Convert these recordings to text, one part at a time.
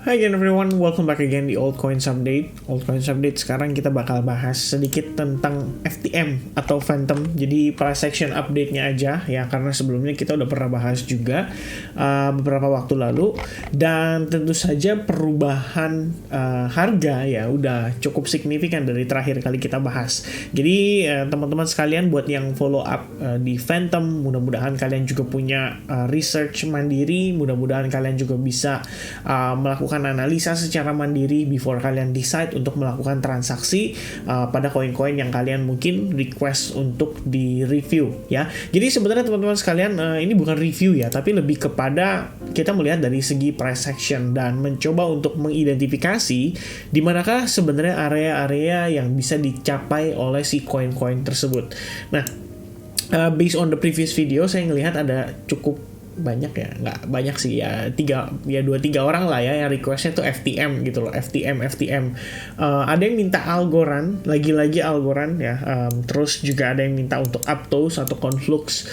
Hi again everyone, welcome back again di Altcoins Update. Altcoins Update sekarang kita bakal bahas sedikit tentang FTM atau Phantom. Jadi price action update-nya aja ya, karena sebelumnya kita udah pernah bahas juga beberapa waktu lalu. Dan tentu saja perubahan harga ya udah cukup signifikan dari terakhir kali kita bahas. Jadi teman-teman sekalian buat yang follow up di Phantom, mudah-mudahan kalian juga punya research mandiri, mudah-mudahan kalian juga bisa melakukan analisa secara mandiri before kalian decide untuk melakukan transaksi pada koin-koin yang kalian mungkin request untuk di review ya. Jadi sebenarnya teman-teman sekalian ini bukan review ya, tapi lebih kepada kita melihat dari segi price action dan mencoba untuk mengidentifikasi di manakah sebenarnya area-area yang bisa dicapai oleh si koin-koin tersebut. Nah, based on the previous video saya ngelihat ada cukup banyak ya, nggak banyak sih ya, 2-3 orang lah ya yang requestnya tuh FTM gitu loh, FTM. Ada yang minta Algorand, lagi-lagi Algorand ya, terus juga ada yang minta untuk Aptos atau Conflux,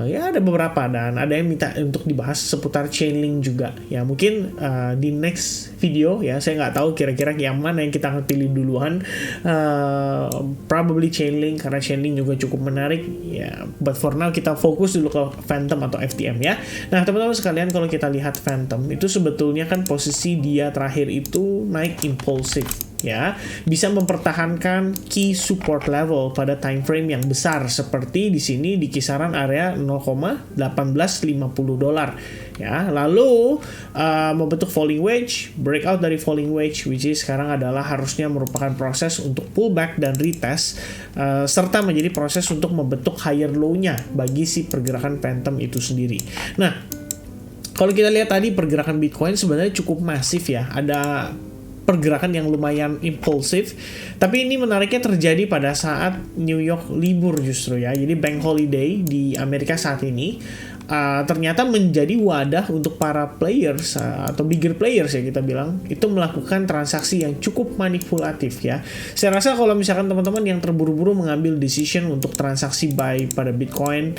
ya ada beberapa, dan ada yang minta untuk dibahas seputar Chainlink juga ya. Mungkin di next video ya, saya nggak tahu kira-kira yang mana yang kita akan pilih duluan, probably Chainlink karena Chainlink juga cukup menarik ya, but for now kita fokus dulu ke Phantom atau FTM ya. Nah teman-teman sekalian, kalau kita lihat Phantom itu sebetulnya kan posisi dia terakhir itu naik impulsif ya, bisa mempertahankan key support level pada time frame yang besar seperti di sini di kisaran area $0,1850 ya. Lalu membentuk falling wedge, breakout dari falling wedge, which is sekarang adalah harusnya merupakan proses untuk pullback dan retest, serta menjadi proses untuk membentuk higher low-nya bagi si pergerakan Phantom itu sendiri. Nah, kalau kita lihat tadi pergerakan Bitcoin sebenarnya cukup masif ya, ada pergerakan yang lumayan impulsif, tapi ini menariknya terjadi pada saat New York libur justru ya. Jadi bank holiday di Amerika saat ini ternyata menjadi wadah untuk para players atau bigger players ya kita bilang, itu melakukan transaksi yang cukup manipulatif ya. Saya rasa kalau misalkan teman-teman yang terburu-buru mengambil decision untuk transaksi buy pada Bitcoin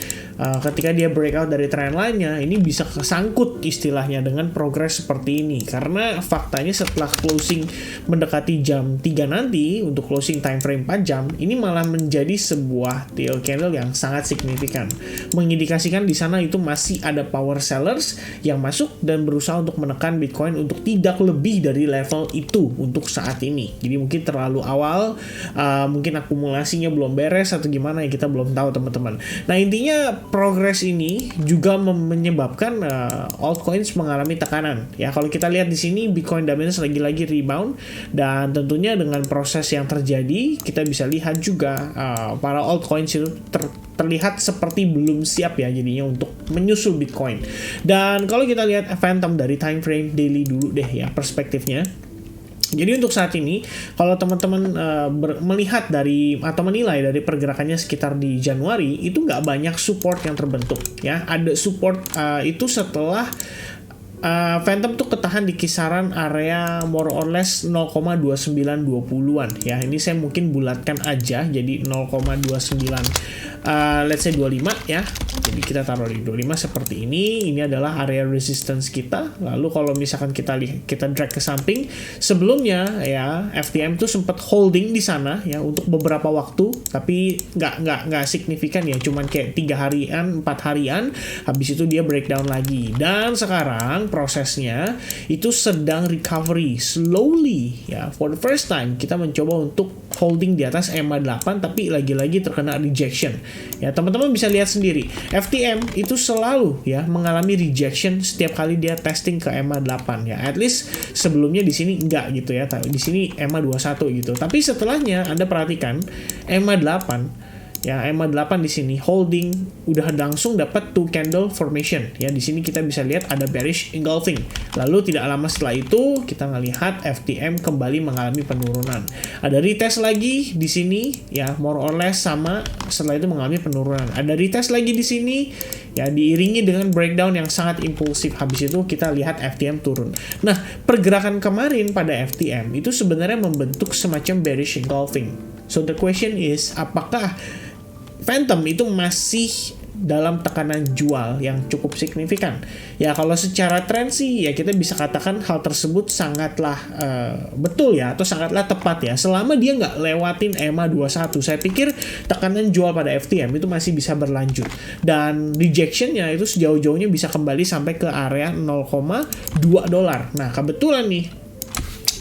ketika dia breakout dari trend line-nya, ini bisa kesangkut istilahnya dengan progres seperti ini, karena faktanya setelah closing mendekati jam 3 nanti untuk closing time frame 4 jam, ini malah menjadi sebuah tail candle yang sangat signifikan, mengindikasikan di sana itu masih ada power sellers yang masuk dan berusaha untuk menekan Bitcoin untuk tidak lebih dari level itu untuk saat ini. Jadi mungkin terlalu awal, mungkin akumulasinya belum beres atau gimana ya, kita belum tahu teman-teman. Nah intinya progres ini juga menyebabkan altcoins mengalami tekanan ya. Kalau kita lihat di sini Bitcoin dominance lagi-lagi rebound, dan tentunya dengan proses yang terjadi kita bisa lihat juga para altcoins itu terlihat seperti belum siap ya jadinya untuk menyusul Bitcoin. Dan kalau kita lihat Phantom dari time frame daily dulu deh ya perspektifnya. Jadi untuk saat ini kalau teman-teman melihat dari atau menilai dari pergerakannya sekitar di Januari, itu nggak banyak support yang terbentuk ya. Ada support itu setelah Phantom tuh ketahan di kisaran area more or less 0,2920-an ya. Ini saya mungkin bulatkan aja jadi 0,29 let's say 25 ya. Jadi kita taruh di 25 seperti ini. Ini adalah area resistance kita. Lalu kalau misalkan kita drag ke samping, sebelumnya ya FTM tuh sempat holding di sana ya untuk beberapa waktu, tapi nggak signifikan ya, cuman kayak 3 harian, 4 harian, habis itu dia breakdown lagi. Dan sekarang prosesnya itu sedang recovery slowly ya. For the first time kita mencoba untuk holding di atas EMA 8, tapi lagi-lagi terkena rejection ya. Teman-teman bisa lihat sendiri FTM itu selalu ya mengalami rejection setiap kali dia testing ke EMA 8 ya. At least sebelumnya di sini enggak gitu ya. Di sini EMA 21 gitu. Tapi setelahnya Anda perhatikan EMA 8 ya, EMA 8 di sini holding udah langsung dapat 2 candle formation ya. Di sini kita bisa lihat ada bearish engulfing. Lalu tidak lama setelah itu kita melihat FTM kembali mengalami penurunan. Ada retest lagi di sini ya, more or less sama, setelah itu mengalami penurunan. Ada retest lagi di sini ya, diiringi dengan breakdown yang sangat impulsif. Habis itu kita lihat FTM turun. Nah, pergerakan kemarin pada FTM itu sebenarnya membentuk semacam bearish engulfing. So the question is, apakah Phantom itu masih dalam tekanan jual yang cukup signifikan. Ya kalau secara tren sih ya kita bisa katakan hal tersebut sangatlah betul ya, atau sangatlah tepat ya, selama dia nggak lewatin EMA 21. Saya pikir tekanan jual pada FTM itu masih bisa berlanjut, dan rejectionnya itu sejauh-jauhnya bisa kembali sampai ke area $0,2. Nah kebetulan nih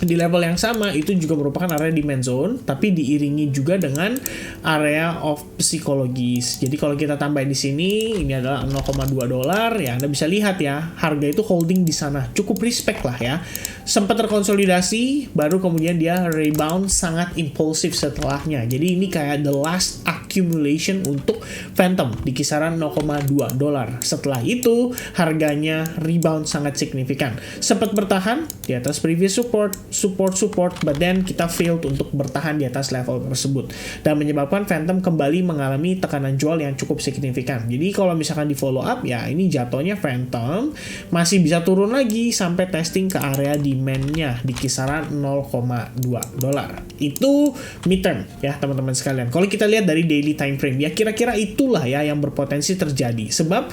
di level yang sama itu juga merupakan area demand zone, tapi diiringi juga dengan area of psikologis. Jadi kalau kita tambah di sini, ini adalah $0,2 ya. Anda bisa lihat ya, harga itu holding di sana, cukup respect lah ya. Sempat terkonsolidasi, baru kemudian dia rebound sangat impulsif setelahnya. Jadi ini kayak the last accumulation untuk Phantom di kisaran $0,2. Setelah itu harganya rebound sangat signifikan. Sempat bertahan di atas previous support, but then kita failed untuk bertahan di atas level tersebut dan menyebabkan Phantom kembali mengalami tekanan jual yang cukup signifikan. Jadi kalau misalkan di follow up ya, ini jatuhnya Phantom masih bisa turun lagi sampai testing ke area demand-nya di kisaran $0,2. Itu midterm ya teman-teman sekalian. Kalau kita lihat dari daily time frame ya, kira-kira itulah ya yang berpotensi terjadi. Sebab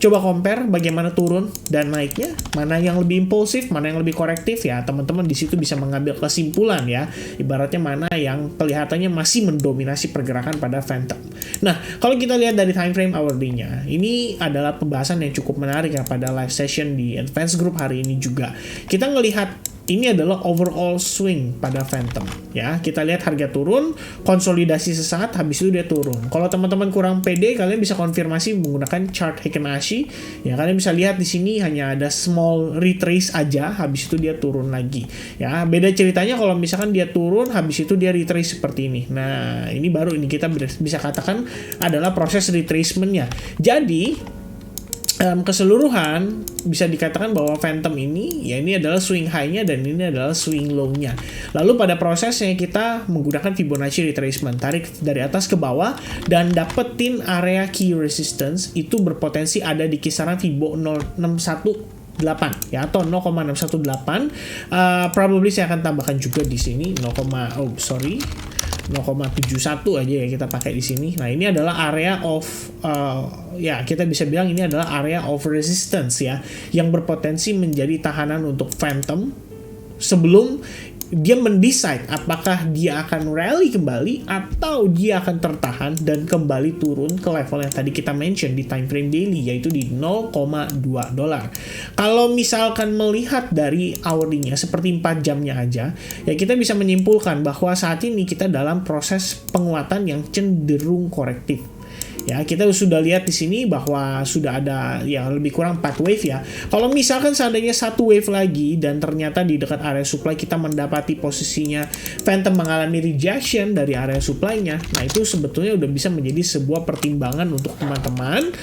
coba compare bagaimana turun dan naiknya, mana yang lebih impulsif, mana yang lebih korektif ya, teman-teman di situ bisa mengambil kesimpulan ya, ibaratnya mana yang kelihatannya masih mendominasi pergerakan pada Phantom. Nah, kalau kita lihat dari time frame hourly-nya, ini adalah pembahasan yang cukup menarik ya pada live session di Advance Group hari ini juga. Kita ngelihat ini adalah overall swing pada Phantom ya. Kita lihat harga turun, konsolidasi sesaat, habis itu dia turun. Kalau teman-teman kurang pede, kalian bisa konfirmasi menggunakan chart Heiken Ashi ya. Kalian bisa lihat di sini hanya ada small retrace aja, habis itu dia turun lagi ya. Beda ceritanya kalau misalkan dia turun, habis itu dia retrace seperti ini. Nah ini baru ini kita bisa katakan adalah proses retracement-nya. Jadi keseluruhan bisa dikatakan bahwa Phantom ini ya, ini adalah swing high-nya dan ini adalah swing low-nya. Lalu pada prosesnya kita menggunakan Fibonacci retracement, tarik dari atas ke bawah dan dapetin area key resistance itu berpotensi ada di kisaran Fibo 0618 ya, atau 0,618. Probably saya akan tambahkan juga di sini 0,71 aja ya kita pakai di sini. Nah, ini adalah area of ya kita bisa bilang ini adalah area of resistance ya, yang berpotensi menjadi tahanan untuk Phantom sebelum dia mendecide apakah dia akan rally kembali atau dia akan tertahan dan kembali turun ke level yang tadi kita mention di time frame daily, yaitu di $0,2. Kalau misalkan melihat dari hourly-nya seperti 4 jamnya aja, ya kita bisa menyimpulkan bahwa saat ini kita dalam proses penguatan yang cenderung korektif. Ya, kita sudah lihat di sini bahwa sudah ada ya lebih kurang 4 wave ya. Kalau misalkan seandainya 1 wave lagi dan ternyata di dekat area supply kita mendapati posisinya Phantom mengalami rejection dari area supply-nya, nah itu sebetulnya udah bisa menjadi sebuah pertimbangan untuk teman-teman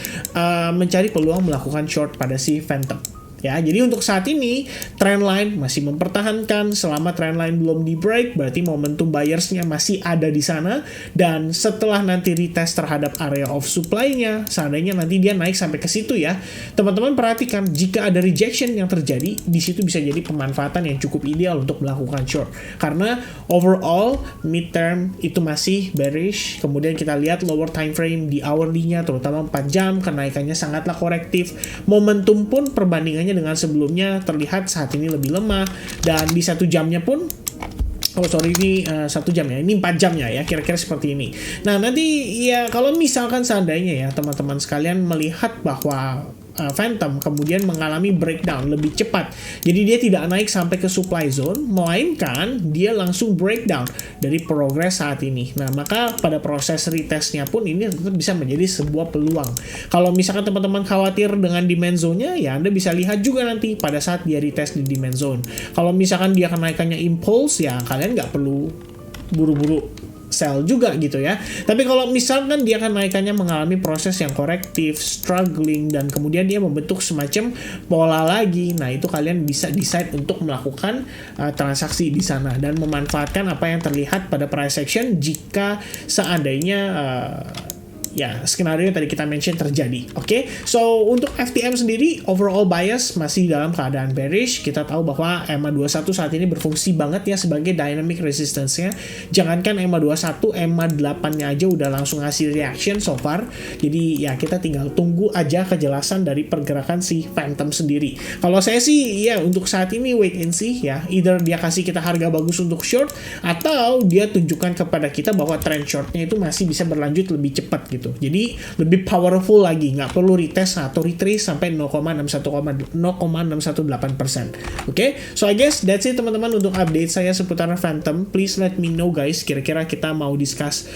mencari peluang melakukan short pada si Phantom. Ya, jadi untuk saat ini trendline masih mempertahankan. Selama trendline belum di break, berarti momentum buyersnya masih ada di sana. Dan setelah nanti retest terhadap area of supply-nya, seandainya nanti dia naik sampai ke situ ya, teman-teman perhatikan jika ada rejection yang terjadi, di situ bisa jadi pemanfaatan yang cukup ideal untuk melakukan short. Karena overall midterm itu masih bearish. Kemudian kita lihat lower time frame di hourly-nya, terutama 4 jam, kenaikannya sangatlah korektif. Momentum pun perbandingannya dengan sebelumnya terlihat saat ini lebih lemah, dan di 1 jamnya pun ini 1 jam ya, ini 4 jamnya ya, kira-kira seperti ini. Nah nanti ya kalau misalkan seandainya ya teman-teman sekalian melihat bahwa Phantom kemudian mengalami breakdown lebih cepat, jadi dia tidak naik sampai ke supply zone, melainkan dia langsung breakdown dari progres saat ini. Nah maka pada proses retestnya pun ini tetap bisa menjadi sebuah peluang. Kalau misalkan teman-teman khawatir dengan demand zone-nya, ya Anda bisa lihat juga nanti pada saat dia retest di demand zone. Kalau misalkan dia kenaikannya impulse, ya kalian nggak perlu buru-buru sell juga gitu ya. Tapi kalau misalkan dia akan naikannya mengalami proses yang korektif, struggling, dan kemudian dia membentuk semacam pola lagi, nah itu kalian bisa decide untuk melakukan transaksi di sana dan memanfaatkan apa yang terlihat pada price action jika seandainya ya skenario yang tadi kita mention terjadi. Oke, so untuk FTM sendiri overall bias masih dalam keadaan bearish. Kita tahu bahwa EMA21 saat ini berfungsi banget ya sebagai dynamic resistance-nya. Jangankan EMA21, EMA8-nya aja udah langsung ngasih reaction so far. Jadi ya kita tinggal tunggu aja kejelasan dari pergerakan si Phantom sendiri. Kalau saya sih ya untuk saat ini wait and see ya. Either dia kasih kita harga bagus untuk short, atau dia tunjukkan kepada kita bahwa trend shortnya itu masih bisa berlanjut lebih cepat gitu. Jadi lebih powerful lagi, nggak perlu retest atau retrace sampai 0,618%. Oke, so I guess that's it teman-teman untuk update saya seputar Phantom. Please let me know guys, kira-kira kita mau discuss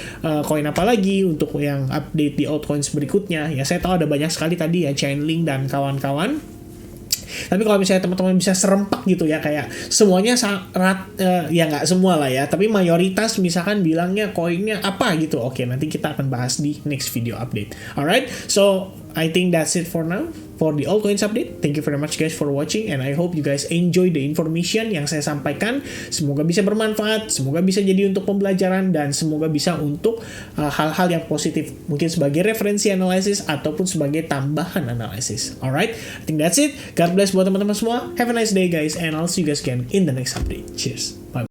koin apa lagi untuk yang update di altcoins berikutnya. Ya saya tahu ada banyak sekali tadi ya, Chainlink dan kawan-kawan. Tapi kalau misalnya teman-teman bisa serempak gitu ya, kayak semuanya ya nggak semua lah ya, tapi mayoritas misalkan bilangnya koinnya apa gitu, oke nanti kita akan bahas di next video update. Alright, so I think that's it for now for the altcoins update. Thank you very much guys for watching, and I hope you guys enjoy the information yang saya sampaikan. Semoga bisa bermanfaat, semoga bisa jadi untuk pembelajaran, dan semoga bisa untuk hal-hal yang positif, mungkin sebagai referensi analisis ataupun sebagai tambahan analisis. Alright, I think that's it. God bless buat teman-teman semua. Have a nice day guys, and I'll see you guys again in the next update. Cheers. Bye.